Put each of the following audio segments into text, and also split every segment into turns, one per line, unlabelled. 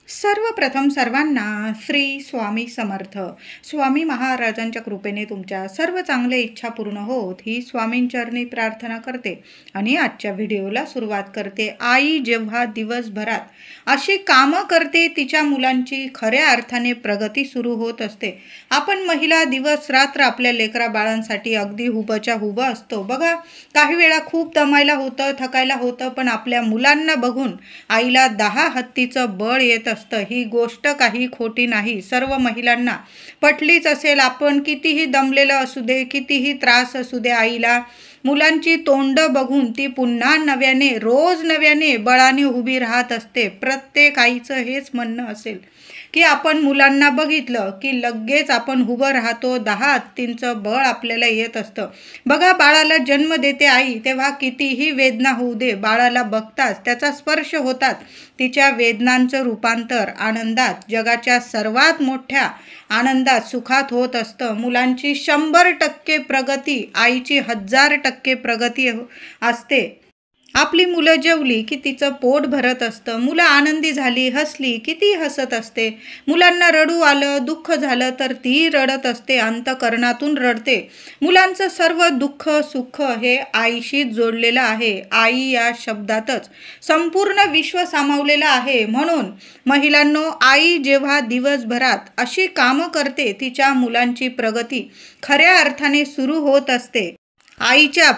सर्वप्रथम सर्वांना श्री स्वामी समर्थ. स्वामी महाराजांच्या कृपेने तुमच्या सर्व चांगल्या इच्छा पूर्ण होत ही स्वामींचरणी प्रार्थना करते आणि आजच्या व्हिडिओला सुरुवात करते. आई जेव्हा दिवसभरात अशी कामं करते तिच्या मुलांची खऱ्या अर्थाने प्रगती सुरू होत असते. आपण महिला दिवस रात्र आपल्या लेकरा बाळांसाठी अगदी हुबच्या हुब असतो. बघा, काही वेळा खूप दमायला होतं, थकायला होतं, पण आपल्या मुलांना बघून आईला 10 हत्तीचं बळ येत असतं. ही गोष्ट काही खोटी नाही, सर्व महिलांना पटलीच असेल. आपण कितीही दमलेलं असू दे, कितीही त्रास असू दे, आईला मुलांची तोंड बघून ती पुन्हा नव्याने रोज नव्याने बळाने उभी राहत असते. प्रत्येक आईचं हेच म्हणणं असेल की आपण मुलांना बघितलं की लगेच आपण उभं राहतो, 10 हत्तींचं बळ आपल्याला येत असतं. बघा, बाळाला जन्म देते आई तेव्हा कितीही वेदना होऊ दे, बाळाला बघताच त्याचा स्पर्श होतात तिच्या वेदनांचं रूपांतर आनंदात, जगाच्या सर्वात मोठ्या आनंदात, सुखात होत असतं. मुलांची 100% प्रगती आईची 1000% प्रगती असते. आपली मुलं जेवली की तिचं पोट भरत असतं, मुलं आनंदी झाली, हसली की ती हसत असते. मुलांना रडू आलं, दुःख झालं तर ती रडत असते, अंतःकरणातून रडते. मुलांचं सर्व दुःख सुख हे आईशी जोडलेलं आहे. आई या शब्दातच संपूर्ण विश्व सामावलेलं आहे. म्हणून महिलांनो, आई जेव्हा दिवसभरात अशी कामं करते तिच्या मुलांची प्रगती खऱ्या अर्थाने सुरू होत असते.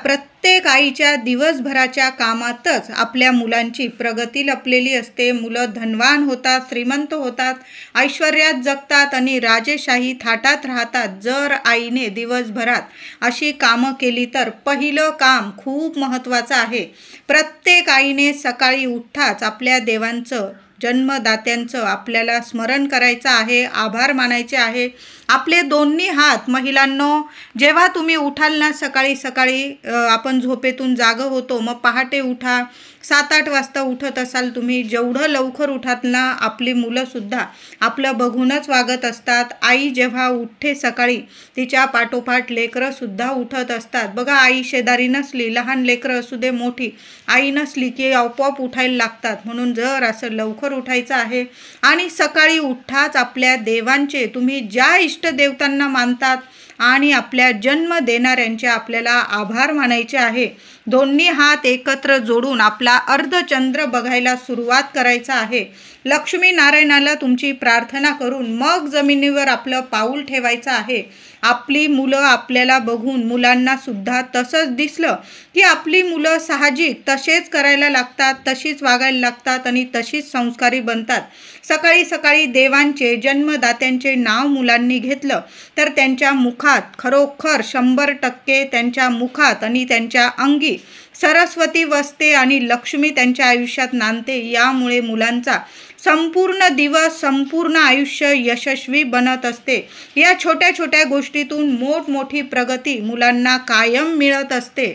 प्रत्येक आईच्या दिवसभराच्या कामातच आपल्या मुलांची प्रगती लपलेली असते. मुलं धनवान होतात, श्रीमंत होतात, ऐश्वर्यात जगतात आणि राजेशाही थाटात राहतात. जर आईने दिवसभरात अशी कामं केली तर पहिलं काम खूप महत्त्वाचं आहे. प्रत्येक आईने सकाळी उठताच आपल्या देवांचं, जन्मदात्यांचं आपल्याला स्मरण करायचं आहे, आभार मानायचे आहे. आपले दोन्ही हात महिलांनो, जेव्हा तुम्ही उठाल ना सकाळी सकाळी, आपण झोपेतून जागं होतो, मग पहाटे उठा, 7-8 वाजता उठत असाल तुम्ही, जेवढं लवकर उठाल ना आपली मुलंसुद्धा आपलं बघूनच वागत असतात. आई जेव्हा उठते सकाळी तिच्या पाठोपाठ लेकरंसुद्धा उठत असतात. बघा, आई शेजारी नसली, लहान लेकरं असू दे मोठी, आई नसली की आपोआप उठायला लागतात. म्हणून जर असं लवकर उठायचं आहे आणि सकाळी उठाच आपल्या देवांचे, तुम्ही ज्या इष्टदेवतांना मानतात आणि आपल्या जन्म देणाऱ्यांचे आपल्याला आभार मानायचे आहे. दोन्ही हात एकत्र जोडून आपला अर्धचंद्र बघायला सुरुवात करायचा आहे. लक्ष्मी नारायणाला तुमची प्रार्थना करून मग जमिनीवर आपलं पाऊल ठेवायचं आहे. आपली मुलं आपल्याला बघून मुलांना सुद्धा तसंच दिसलं की आपली मुलं साहजिक तसेच करायला लागतात, तशीच वागायला लागतात आणि तशीच संस्कारी बनतात. सकाळी सकाळी देवांचे, जन्मदात्यांचे नाव मुलांनी घेतलं तर त्यांच्या मुखात खरोखर 100% त्यांच्या मुखात आणि त्यांच्या अंगी सरस्वती वसते आणि लक्ष्मी त्यांच्या आयुष्यात नांदते. यामुळे मुलांचा संपूर्ण दिवस, संपूर्ण आयुष्य यशस्वी बनत असते. या छोट्या छोट्या गोष्टीतून मोठमोठी प्रगती मुलांना कायम मिळत असते.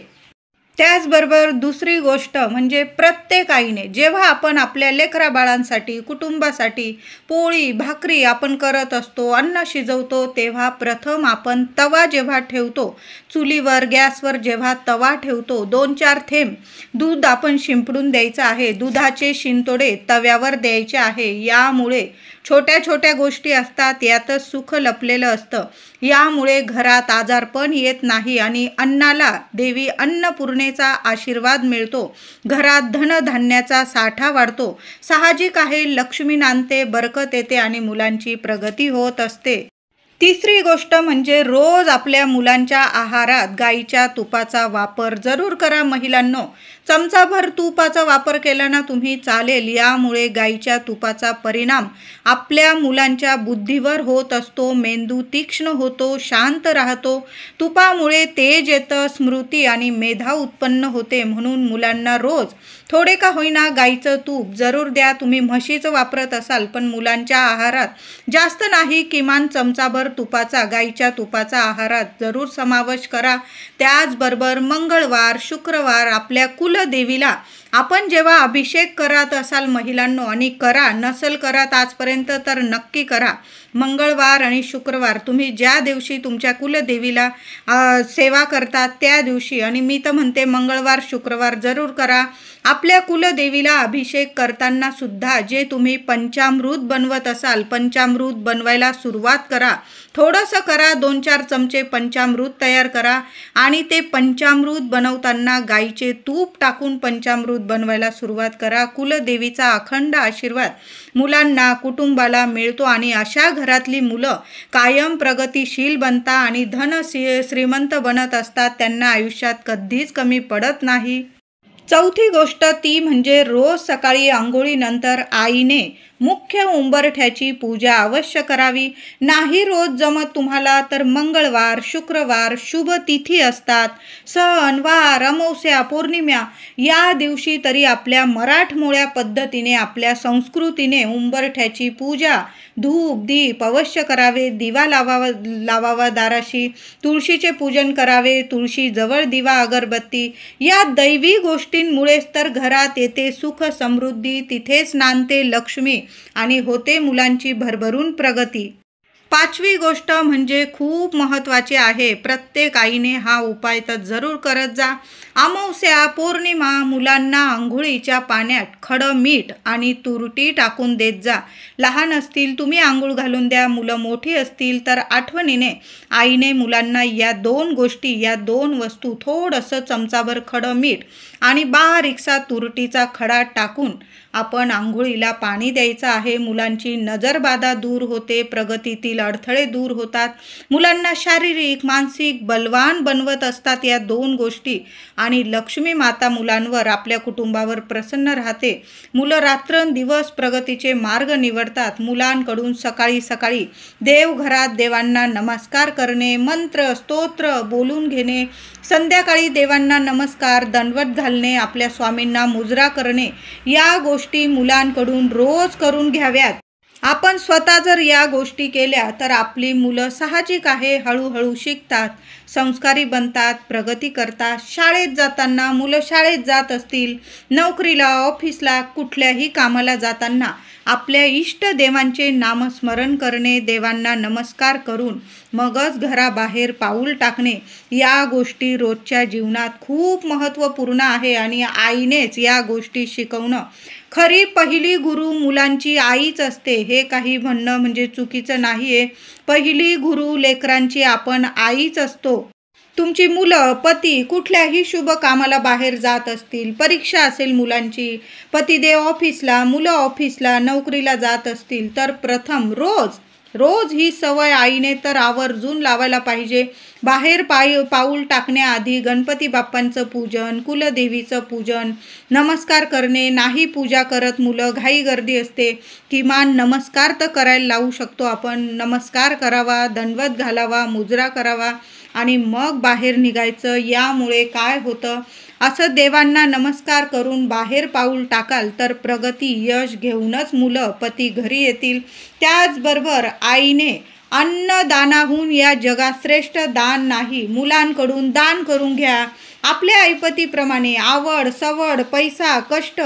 त्याचबरोबर दुसरी गोष्ट म्हणजे प्रत्येक आईने जेव्हा आपण आपल्या लेकरा बाळांसाठी, कुटुंबासाठी पोळी भाकरी आपण करत असतो, अन्न शिजवतो, तेव्हा प्रथम आपण तवा जेव्हा ठेवतो चुलीवर, गॅसवर जेव्हा तवा ठेवतो, 2-4 थेंब दूध आपण शिंपडून द्यायचं आहे. दुधाचे शिंतोडे तव्यावर द्यायचे आहे. यामुळे छोट्या छोट्या गोष्टी असतात, यातच सुख लपलेलं असतं. यामुळे घरात आजारपण येत नाही आणि अन्नाला देवी अन्नपूर्णेचा आशीर्वाद मिळतो. घरात धनधान्याचा साठा वाढतो. साहजिक आहे, लक्ष्मी नांदते, बरकत येते आणि मुलांची प्रगती होत असते. तिसरी गोष्ट म्हणजे रोज आपल्या मुलांच्या आहारात गाईच्या तुपाचा वापर जरूर करा. महिलांनो, चमचाभर तुपाचा वापर केला ना तुम्ही चालेल. यामुळे गाईच्या तुपाचा परिणाम आपल्या मुलांच्या बुद्धीवर होत असतो. मेंदू तीक्ष्ण होतो, शांत राहतो. तुपामुळे तेज येतं, स्मृती आणि मेधा उत्पन्न होते. म्हणून मुलांना रोज थोडे का होईना गाईचं तूप जरूर द्या. तुम्ही म्हशीचं वापरत असाल पण मुलांच्या आहारात जास्त नाही, किमान चमचाभर तुपाचा, गाईच्या तुपाचा आहारात जरूर समावेश करा. त्याचबरोबर मंगळवार, शुक्रवार आपल्या कुलदेवीला आपण जेव्हा अभिषेक करत असाल महिलांनो, आणि करा नसल करत आजपर्यंत तर नक्की करा. मंगळवार आणि शुक्रवार तुम्ही ज्या दिवशी तुमच्या कुलदेवीला सेवा करतात त्या दिवशी, आणि मी तर म्हणते मंगळवार शुक्रवार जरूर करा. आपल्या कुलदेवीला अभिषेक करताना सुद्धा जे तुम्ही पंचामृत बनवत असाल, पंचामृत बनवायला सुरुवात करा. थोडंसं करा, 2-4 चमचे पंचामृत तयार करा, आणि ते पंचामृत बनवताना गाईचे तूप टाकून पंचामृत बनवायला सुरुवात करा. कुलदेवीचा अखंड आशीर्वाद मुलांना, कुटुंबाला मिळतो, आणि अशा घरातली मुलं कायम प्रगतिशील बनतात आणि श्रीमंत बनत असतात. त्यांना आयुष्यात कधीच कमी पडत नाही. चौथी गोष्ट ती म्हणजे रोज सकाळी अंघोळीनंतर आईने मुख्य उंबरठ्याची पूजा अवश्य करावी. नाही रोज जमत तुम्हाला तर मंगळवार शुक्रवार शुभ तिथी असतात, सण वार अमावस्या पौर्णिमा या दिवशी तरी आपल्या मराठमोळ्या पद्धतीने, आपल्या संस्कृतीने उंबरठ्याची पूजा धूप दीप अवश्य करावे. दिवा लावावा दाराशी, तुळशीचे पूजन करावे. तुळशी जवळ दिवा अगरबत्ती या दैवी गोष्टींमुळेच तर घरात येते सुख समृद्धी, तिथेच नांदते लक्ष्मी आणि होते मुलांची भरभरून प्रगती. पाचवी गोष्ट म्हणजे खूप महत्त्वाची आहे. प्रत्येक आईने हा उपाय तर जरूर करत जा. अमावस्या पौर्णिमा मुलांना आंघोळीच्या पाण्यात खडं मीठ आणि तुरटी टाकून देत जा. लहान असतील तुम्ही आंघोळ घालून द्या, मुलं मोठी असतील तर आठवणीने आईने मुलांना या 2 गोष्टी, या 2 वस्तू, थोडंसं चमचाभर खडं मीठ आणि बारीकसा तुरटीचा खडा टाकून आपण आंघोळीला पाणी द्यायचं आहे. मुलांची नजरबाधा दूर होते, प्रगतीतील अडथळे दूर होतात, मुलांना शारीरिक मानसिक बलवान बनवत असतात या 2 गोष्टी, आणि लक्ष्मी माता मुलांवर, आपल्या कुटुंबावर प्रसन्न राहते. मुलं रात्रंदिवस प्रगतीचे मार्ग निवडतात. मुलांकडून सकाळी सकाळी देवघरात देवांना नमस्कार करणे, मंत्र स्तोत्र बोलून घेणे, संध्याकाळी देवांना नमस्कार दंडवत घालणे, आपल्या स्वामींना मुजरा करणे या गोष्टी मुलांकडून रोज करून घ्याव्यात. आपण स्वतः जर या गोष्टी केल्या तर आपली मुलं साहजिक आहे हळूहळू शिकतात, संस्कारी बनतात, प्रगती करतात. शाळेत जाताना मुलं शाळेत जात असतील, नोकरीला ऑफिसला कुठल्याही कामाला जाताना आपल्या इष्ट देवांचे नामस्मरण करणे, देवांना नमस्कार करून मगच घराबाहेर पाऊल टाकणे या गोष्टी रोजच्या जीवनात खूप महत्त्वपूर्ण आहे, आणि आईनेच या गोष्टी शिकवणं. खरी पहिली गुरु मुलांची आईच असते, हे काही म्हणणं म्हणजे चुकीचं नाही आहे. पहिली गुरु लेकरांची आपण आईच असतो. तुमची मुलं पती कुठल्याही शुभ कामाला बाहेर जात असतील, परीक्षा असेल मुलांची, पतिदेव ऑफिसला, मुलं ऑफिसला नोकरीला जात असतील तर प्रथम रोज ही सवय आईने तर आवर्जून लावायला पाहिजे. बाहेर पाऊल टाकण्याआधी गणपती बाप्पांचं पूजन, कुलदेवीचं पूजन, नमस्कार करणे. नाही पूजा करत मुलं, घाई गर्दी असते, किमान नमस्कार तर करायला लावू शकतो आपण. नमस्कार करावा, दंडवत घालावा, मुजरा करावा आणि मग बाहेर निघायचं. यामुळे काय होतं, असं देवांना नमस्कार करून बाहेर पाऊल टाकाल तर प्रगती यश घेऊनच मुलं पती घरी येतील. त्याचबरोबर आईने अन्नदानाहून या जगात श्रेष्ठ दान नाही. मुलांकडून दान करून घ्या. आपल्या ऐपतीप्रमाणे आवड सवड पैसा कष्ट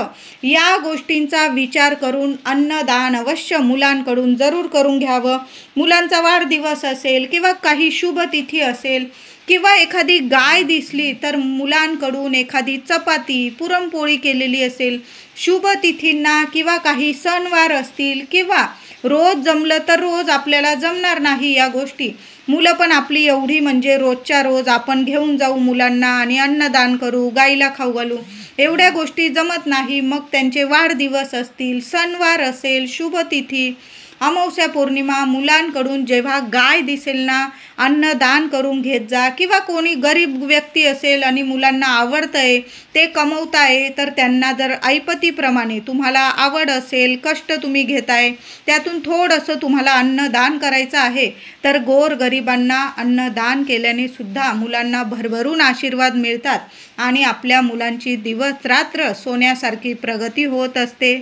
या गोष्टींचा विचार करून अन्नदान अवश्य मुलांकडून जरूर करून घ्यावं. मुलांचा वाढदिवस असेल किंवा काही शुभ तिथी असेल किंवा एखादी गाय दिसली तर मुलांकडून एखादी चपाती पुरणपोळी केलेली असेल, शुभ तिथींना किंवा काही सणवार असतील, किंवा रोज जमलं तर रोज आपल्याला जमणार नाही या गोष्टी, मुलं पण आपली एवढी म्हणजे रोजच्या रोज आपण घेऊन जाऊ मुलांना आणि अन्नदान करू, गाईला खाऊ घालू, एवढ्या गोष्टी जमत नाही. मग त्यांचे वाढदिवस असतील, सणवार असेल, शुभतिथी, अमावस्या पौर्णिमा, मुलांकडून जेव्हा गाय दिसेल ना अन्नदान करून घेत जा. किंवा कोणी गरीब व्यक्ती असेल आणि मुलांना आवडतंय, ते कमवताय, तर त्यांना जर ऐपतीप्रमाणे तुम्हाला आवड असेल, कष्ट तुम्ही घेताय, त्यातून थोडंसं तुम्हाला अन्नदान करायचं आहे, तर गोरगरिबांना अन्नदान केल्याने सुद्धा मुलांना भरभरून आशीर्वाद मिळतात आणि आपल्या मुलांची दिवस रात्र सोन्यासारखी प्रगती होत असते.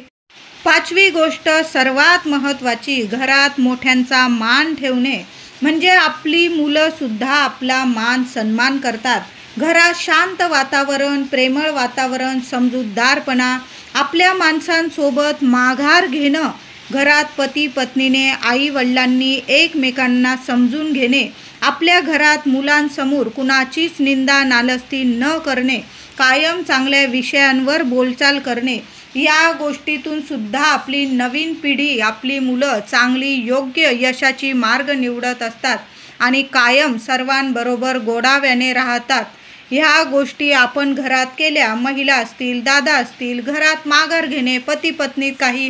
पाचवी गोष्ट सर्वात महत्त्वाची, घरात मोठ्यांचा मान ठेवणे. म्हणजे आपली मुलं सुद्धा आपला मान सन्मान करतात. घरात शांत वातावरण, प्रेमळ वातावरण, समजूतदारपणा, आपल्या माणसांसोबत माघार घेणं, घरात पती पत्नीने, आई वडिलांनी एकमेकांना समजून घेणे, आपल्या घरात मुलांसमोर कुणाचीच निंदा नालस्ती न करणे, कायम चांगल्या विषयांवर बोलचाल करणे, या गोष्टीतून सुद्धा आपली नवीन पिढी, आपली मुलं चांगली योग्य यशाची मार्ग निवडत असतात आणि कायम सर्वांबरोबर गोडाव्याने राहतात. ह्या गोष्टी आपण घरात केल्या, महिला असतील, दादा असतील, घरात माघार घेणे, पती पत्नीत काही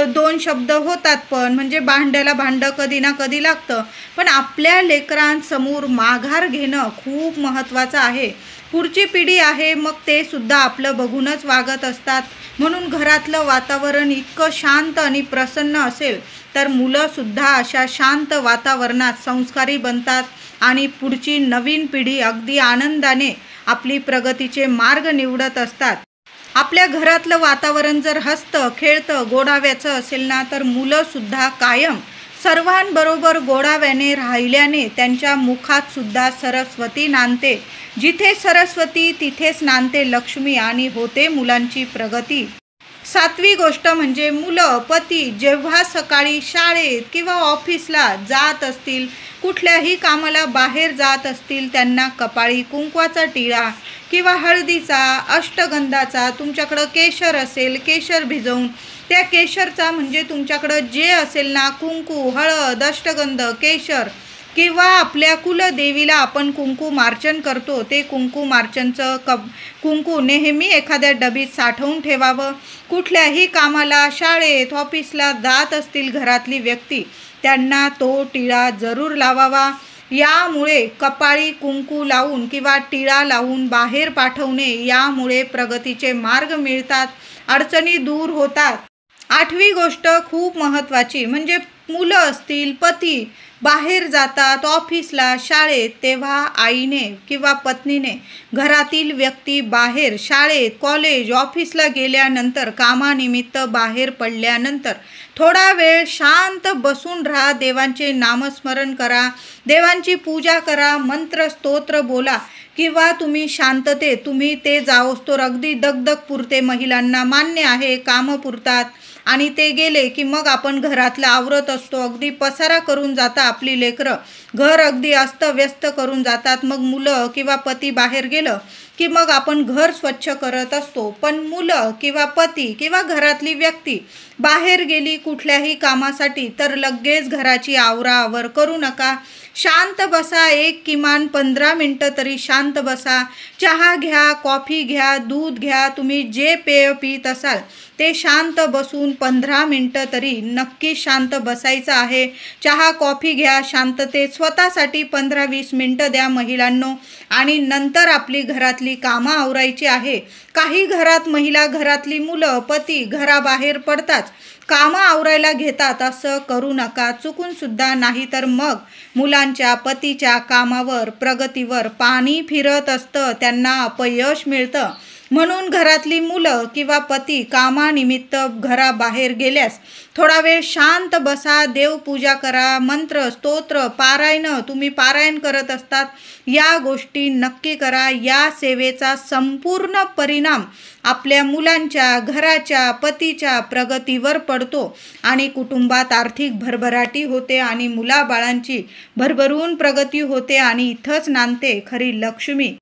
दोन शब्द होतात, पण म्हणजे भांड्याला भांडं कधी ना कधी लागतं, पण आपल्या लेकरांसमोर माघार घेणं खूप महत्त्वाचं आहे. पुढची पिढी आहे, मग ते सुद्धा आपलं बघूनच वागत असतात. म्हणून घरातलं वातावरण इतकं शांत आणि प्रसन्न असेल तर मुलंसुद्धा अशा शांत वातावरणात संस्कारी बनतात आणि पुढची नवीन पिढी अगदी आनंदाने आपली प्रगतीचे मार्ग निवडत असतात. आपल्या घरातलं वातावरण जर हसतं, खेळतं, गोडाव्याचं असेल ना, तर मुलंसुद्धा कायम सर्वांबरोबर गोडाव्याने राहिल्याने त्यांच्या मुखात सुद्धा सरस्वती नांदते. जिथे सरस्वती तिथेच नांदते लक्ष्मी आणि होते मुलांची प्रगती. 7वी गोष्ट म्हणजे मुलं, पती जेव्हा सकाळी शाळेत किंवा ऑफिसला जात असतील, कुठल्याही कामाला बाहेर जात असतील, त्यांना कपाळी कुंकवाचा टिळा किंवा हळदीचा, अष्टगंधाचा, तुमच्याकडं केशर असेल, केशर भिजवून त्या केशरचा म्हणजे तुमच्याकडं जे असेल ना, कुंकू, हळद, अष्टगंध, केशर किंवा आपल्या कुलदेवीला आपण कुंकुमार्चन करतो, ते कुंकुमार्चनचं कुंकू नेहमी एखाद्या डबीत साठवून ठेवावं. कुठल्याही कामाला, शाळेत, ऑफिसला जात असतील घरातली व्यक्ती, त्यांना तो टिळा जरूर लावावा. यामुळे कपाळी कुंकू लावून किंवा टिळा लावून बाहेर पाठवणे, यामुळे प्रगतीचे मार्ग मिळतात, अडचणी दूर होतात. 8वी गोष्ट खूप महत्त्वाची म्हणजे मुलं असतील, पती बाहेर जातात ऑफिसला, शाळेत, तेव्हा आईने किंवा पत्नीने घरातील व्यक्ती बाहेर शाळेत, कॉलेज, ऑफिसला गेल्यानंतर, कामानिमित्त बाहेर पडल्यानंतर थोडा वेळ शांत बसून राहा, देवांचे नामस्मरण करा, देवांची पूजा करा, मंत्र स्तोत्र बोला किंवा तुम्ही शांततेत तुम्ही ते जाओस्तोर अगदी दगदग पुरते, महिलांना मान्य आहे, कामं पुरतात आणि ते गेले की मग आपण घरातलं आवरत असतो, अगदी पसारा करून जाता आपली लेकरं, घर अगदी अस्तव्यस्त करून जातात. मग मुलं किंवा पती बाहेर गेलं की मग आपण घर स्वच्छ करत असतो, पण मुलं किंवा पती किंवा घरातली व्यक्ती बाहेर गेली कुठल्याही कामासाठी तर लगेच घराची आवराआवर करू नका. शांत बसा, एक किमान 15 मिनटं तरी शांत बसा. चहा घ्या, कॉफी घ्या, दूध घ्या, तुम्ही जे पेय पीत असाल ते शांत बसून 15 मिनटं तरी नक्की शांत बसायचं आहे. चहा कॉफी घ्या, शांततेत स्वतःसाठी 15-20 मिनटं द्या महिलांनो आणि नंतर आपली घरातली कामं आवरायची आहे. काही घरात महिला, घरातली मुलं, पती घराबाहेर पडतात, कामं आवरायला घेतात, असं करू नका चुकून सुद्धा, नाही तर मग मुलांच्या, पतीच्या कामावर, प्रगतीवर पाणी फिरत असतं, त्यांना अपयश मिळतं. म्हणून घरातली मुलं किंवा पती कामानिमित्त घराबाहेर गेल्यास थोडा वेळ शांत बसा, देवपूजा करा, मंत्र स्तोत्र पारायण तुम्ही पारायण करत असतात, या गोष्टी नक्की करा. या सेवेचा संपूर्ण परिणाम आपल्या मुलांच्या, घराच्या, पतीच्या प्रगतीवर पडतो आणि कुटुंबात आर्थिक भरभराटी होते आणि मुलाबाळांची भरभरून प्रगती होते आणि इथंच नांदते खरी लक्ष्मी.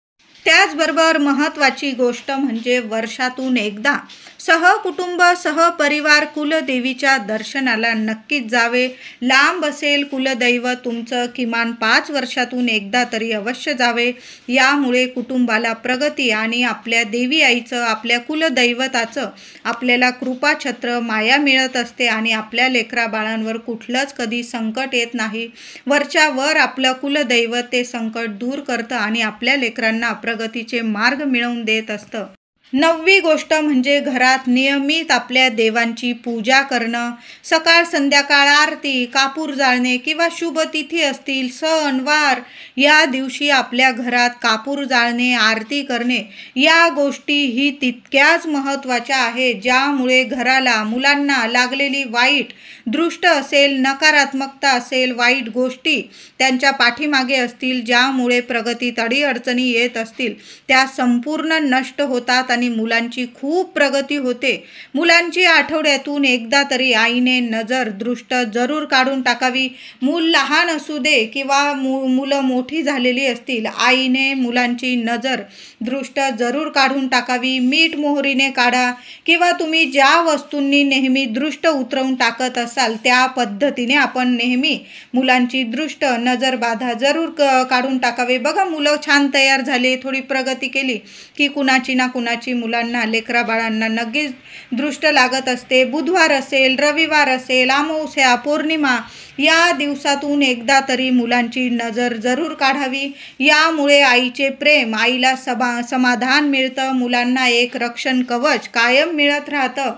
त्याचबरोबर महत्त्वाची गोष्ट म्हणजे वर्षातून एकदा सहकुटुंब, सहपरिवार कुलदेवीच्या दर्शनाला नक्कीच जावे. लांब असेल कुलदैवत तुमचं, किमान 5 वर्षातून एकदा तरी अवश्य जावे. यामुळे कुटुंबाला प्रगती आणि आपल्या देवी आईचं, आपल्या कुलदैवताचं आपल्याला कृपाछत्र, माया मिळत असते आणि आपल्या लेकरा बाळांवर कुठलंच कधी संकट येत नाही. वरच्या वर आपलं कुलदैवत ते संकट दूर करतं आणि आपल्या लेकरांना प्रगतीचे मार्ग मिळवून देत असतं. 9वी गोष्ट म्हणजे घरात नियमित आपल्या देवांची पूजा करणं. सकाळ संध्याकाळ आरती, कापूर जाळणे किंवा शुभ तिथी असतील, सण वार, या दिवशी आपल्या घरात कापूर जाळणे, आरती करणे, या गोष्टी ही तितक्याच महत्त्वाच्या आहेत, ज्यामुळे घराला, मुलांना लागलेली वाईट दृष्ट असेल, नकारात्मकता असेल, वाईट गोष्टी त्यांच्या पाठीमागे असतील, ज्यामुळे प्रगतीत अडीअडचणी येत असतील, त्या संपूर्ण नष्ट होतात आणि मुलांची खूप प्रगती होते. मुलांची आठवड्यातून एकदा तरी आईने नजर दृष्ट जरूर काढून टाकावी. मूल लहान असू दे किंवा मुलं मोठी झालेली असतील, आईने मुलांची नजर दृष्ट जरूर काढून टाकावी. मीठ मोहरीने काढा किंवा तुम्ही ज्या वस्तूंनी नेहमी दृष्ट उतरवून टाकत असाल त्या पद्धतीने आपण नेहमी मुलांची दृष्ट नजर बाधा जरूर काढून टाकावे. बघा, मुलं छान तयार झाले, थोडी प्रगती केली की कुणाची ना कुणाची मुलांना, लेकरा बाळांना नक्कीच दृष्ट लागत असते. बुधवार असेल, रविवार असेल, अमावस्या, पौर्णिमा, या दिवसातून एकदा तरी मुलांची नजर जरूर काढावी. यामुळे आईचे प्रेम, आईला समाधान मिळतं, मुलांना एक रक्षण कवच कायम मिळत राहतं.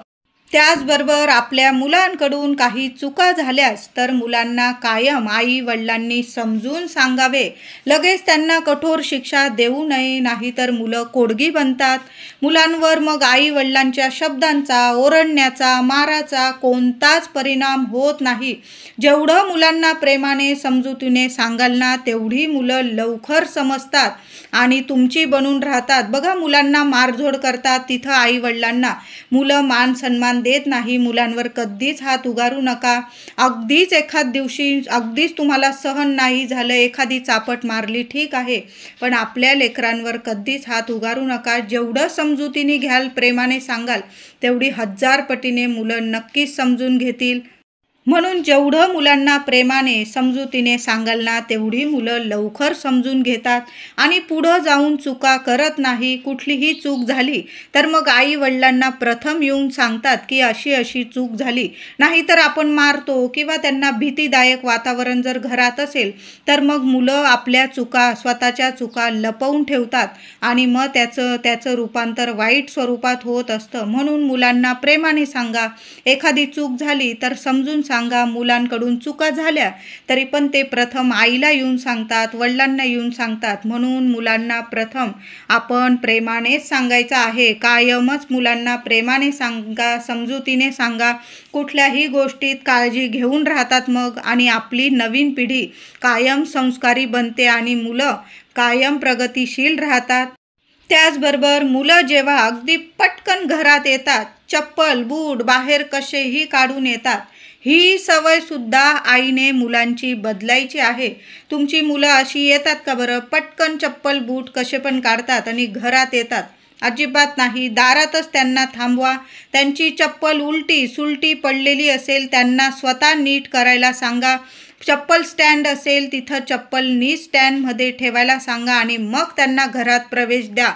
त्याचबरोबर आपल्या मुलांकडून काही चुका झाल्यास तर मुलांना कायम आई वडिलांनी समजून सांगावे. लगेच त्यांना कठोर शिक्षा देऊ नये, नाहीतर मुलं कोडगी बनतात. मुलांवर मग आई वडिलांच्या शब्दांचा, ओरडण्याचा, माराचा कोणताच परिणाम होत नाही. जेवढं मुलांना प्रेमाने, समजुतीने सांगाल ना, तेवढी मुलं लवकर समजतात आणि तुमची बनून राहतात. बघा, मुलांना मारझोड करतात, तिथं आई वडिलांना मुलं मान सन्मान देत नाही. मुलांवर कधीच हात उगारू नका. अगदीच एखाद दिवशी अगदीच तुम्हाला सहन नाही झालं, एखादी चापट मारली, ठीक आहे, पण आपल्या लेकरांवर कधीच हात उगारू नका. जेवढं समजुतीने घ्याल, प्रेमाने सांगाल, तेवढी 1000 पटीने मुलं नक्कीच समजून घेतील. म्हणून जेवढं मुलांना प्रेमाने, समजुतीने सांगाल ना, तेवढी मुलं लवकर समजून घेतात आणि पुढं जाऊन चुका करत नाही. कुठलीही चूक झाली तर मग आई वडिलांना प्रथम येऊन सांगतात की अशी अशी चूक झाली. नाहीतर आपण मारतो किंवा त्यांना भीतीदायक वातावरण जर घरात असेल तर मग मुलं आपल्या चुका, स्वतःच्या चुका लपवून ठेवतात आणि मग त्याचं रूपांतर वाईट स्वरूपात होत असतं. म्हणून मुलांना प्रेमाने सांगा. एखादी चूक झाली तर समजून सांगा. मुलांकडून चुका झाल्या तरी पण ते प्रथम आईला येऊन सांगतात, वडिलांना येऊन सांगतात. म्हणून मुलांना प्रथम आपण प्रेमानेच सांगायचं आहे. कायमच मुलांना प्रेमाने सांगा, समजुतीने सांगा. कुठल्याही गोष्टीत काळजी घेऊन राहतात मग, आणि आपली नवीन पिढी कायम संस्कारी बनते आणि मुलं कायम प्रगतिशील राहतात. त्याचबरोबर मुलं जेव्हा अगदी पटकन घरात येतात, चप्पल बूट बाहेर कसेही काढून येतात, ही सवय सुद्धा आईने मुलांची बदलायची आहे. तुमची मुलं अशी येतात का बरं? पटकन चप्पल बूट कसे पण काढतात आणि घरात येतात? अजिबात नाही. दारातच त्यांना थांबवा. त्यांची चप्पल उलटी सुलटी पडलेली असेल, त्यांना स्वतः नीट करायला सांगा. चप्पल स्टँड असेल, तिथं चप्पल नीट स्टँडमध्ये ठेवायला सांगा आणि मग त्यांना घरात प्रवेश द्या.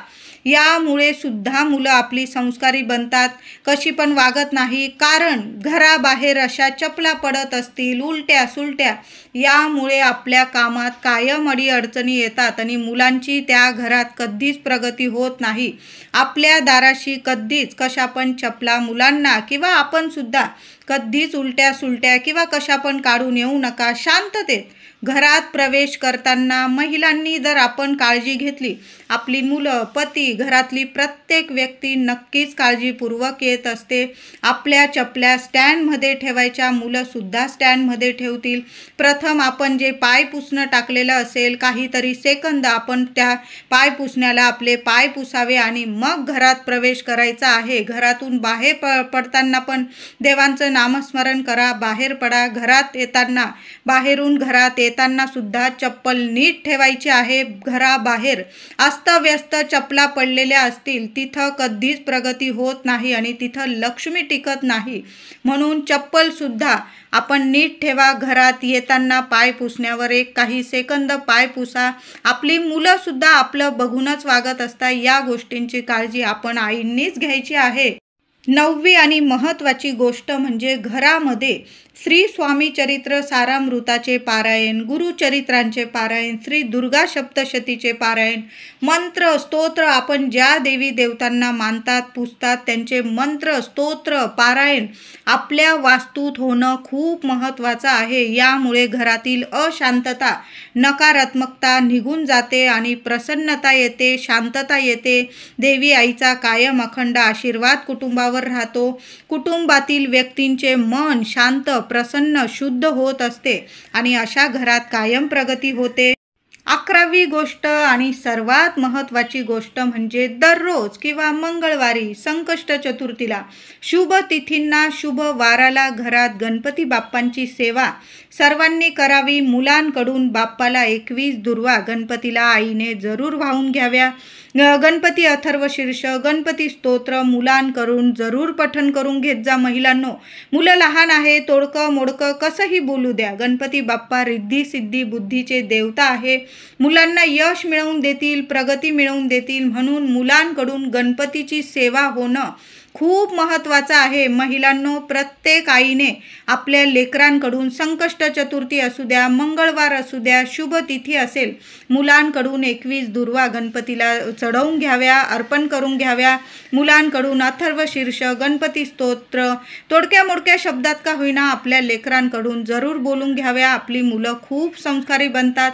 यामुळे सुद्धा मुलं आपली संस्कारी बनतात, कशी पण वागत नाही. कारण घराबाहेर अशा चपला पडत असतील, उलट्या सुलट्या, यामुळे आपल्या कामात कायम अडीअडचणी येतात आणि मुलांची त्या घरात कधीच प्रगती होत नाही. आपल्या दाराशी कधीच कशा पण चपला मुलांना किंवा आपण सुद्धा कधीच उलट्या सुलट्या किंवा कशा पण काढून येऊ नका. शांततेत घरात प्रवेश करताना महिलांनी जर आपण काळजी घेतली, आपली मुलं, पती, घरातली प्रत्येक व्यक्ती नक्कीच काळजीपूर्वक येत असते. आपल्या चपल्या स्टँडमध्ये ठेवायच्या, मुलंसुद्धा स्टँडमध्ये ठेवतील. प्रथम आपण जे पाय पुसणं टाकलेलं असेल, काहीतरी सेकंद आपण त्या पाय पुसण्याला आपले पाय पुसावे आणि मग घरात प्रवेश करायचा आहे. घरातून बाहेर पडताना पण देवांचं नामस्मरण करा, बाहेर पडा. घरात येताना, बाहेरून घरात येताना सुद्धा चप्पल नीट ठेवायची आहे. घराबाहेर अस्तव्यस्त चपला पडलेल्या असतील, तिथं कधीच प्रगती होत नाही आणि तिथं लक्ष्मी टिकत नाही. म्हणून चप्पल सुद्धा आपण नीट ठेवा. घरात येताना पाय पुसण्यावर एक काही सेकंद पाय पुसा. आपली मुलं सुद्धा आपलं बघूनच वागत असतात. या गोष्टींची काळजी आपण आईंनीच घ्यायची आहे. 9वी आणि महत्त्वाची गोष्ट म्हणजे घरामध्ये श्री स्वामी चरित्र सारामृताचे पारायण, गुरुचरित्रांचे पारायण, श्री दुर्गा सप्तशतीचे पारायण, मंत्र स्तोत्र, आपण ज्या देवी देवतांना मानतात पूजतात त्यांचे मंत्र स्तोत्र पारायण आपल्या वास्तूत होणं खूप महत्त्वाचं आहे. यामुळे घरातील अशांतता नकारात्मकता निघून जाते आणि प्रसन्नता येते, शांतता येते. देवी आईचा कायम अखंड आशीर्वाद कुटुंबावर राहतो. कुटुंबातील व्यक्तींचे मन शांत प्रसन्न शुद्ध होत असते आणि अशा घरात कायम प्रगती होते. 11वी गोष्ट आणि सर्वात महत्त्वाची गोष्ट म्हणजे दररोज किंवा मंगळवारी संकष्ट चतुर्थीला शुभ तिथींना शुभ वाराला घरात गणपती बाप्पांची सेवा सर्वांनी करावी. मुलांकडून बाप्पाला 21 दुर्वा गणपतीला आईने जरूर वाहून घ्याव्या. गणपती अथर्वशीर्ष गणपती स्तोत्र मुलांकडून जरूर पठण करून घेत जा. महिलांनो, मुलं लहान आहे, तोडकं मोडकं कसंही बोलू द्या, गणपती बाप्पा रिद्धी सिद्धी बुद्धीचे देवता आहे. मुलांना यश मिळवून देतील, प्रगती मिळवून देतील. म्हणून मुलांकडून गणपतीची सेवा होणं खूप महत्त्वाचं आहे. महिलांनो, प्रत्येक आईने आपल्या लेकरांकडून संकष्ट चतुर्थी असू द्या, मंगळवार असू द्या, शुभ तिथी असेल, मुलांकडून 21 दुर्वा गणपतीला चढवून घ्याव्या, अर्पण करून घ्याव्या. मुलांकडून अथर्वशीर्ष गणपती स्तोत्र तोडक्या मोडक्या शब्दात का होईना आपल्या लेकरांकडून जरूर बोलून घ्याव्या. आपली मुलं खूप संस्कारी बनतात.